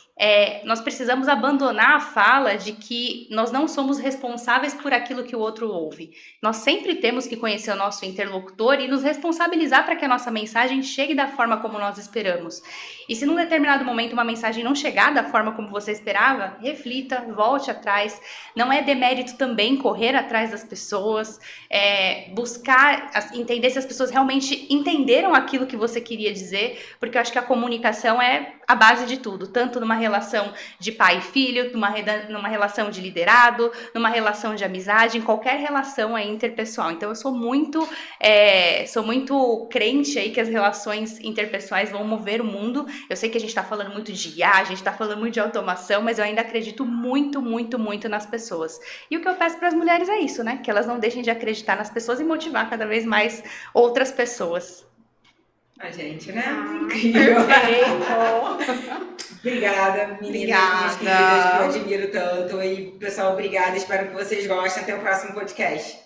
nós precisamos abandonar a fala de que nós não somos responsáveis por aquilo que o outro ouve. Nós sempre temos que conhecer o nosso interlocutor e nos responsabilizar para que a nossa mensagem chegue da forma como nós esperamos. E se num determinado momento uma mensagem não chegar da forma como você esperava, reflita, volte atrás. Não é demérito também correr atrás das pessoas, buscar entender se as pessoas realmente entenderam aquilo que você queria dizer, porque eu acho que a comunicação é a base de tudo, tanto numa relação de pai e filho, numa relação de liderado, numa relação de amizade, em qualquer relação aí interpessoal. Então eu sou muito crente aí que as relações interpessoais vão mover o mundo. Eu sei que a gente está falando muito de IA, a gente está falando muito de automação, mas eu ainda acredito muito, muito, muito nas pessoas. E o que eu peço para as mulheres é isso, né? Que elas não deixem de acreditar nas pessoas e motivar cada vez mais outras pessoas. A gente, né? Incrível. Obrigada, meninas, minhas queridas, que eu admiro tanto. E, pessoal, obrigada. Espero que vocês gostem. Até o próximo podcast.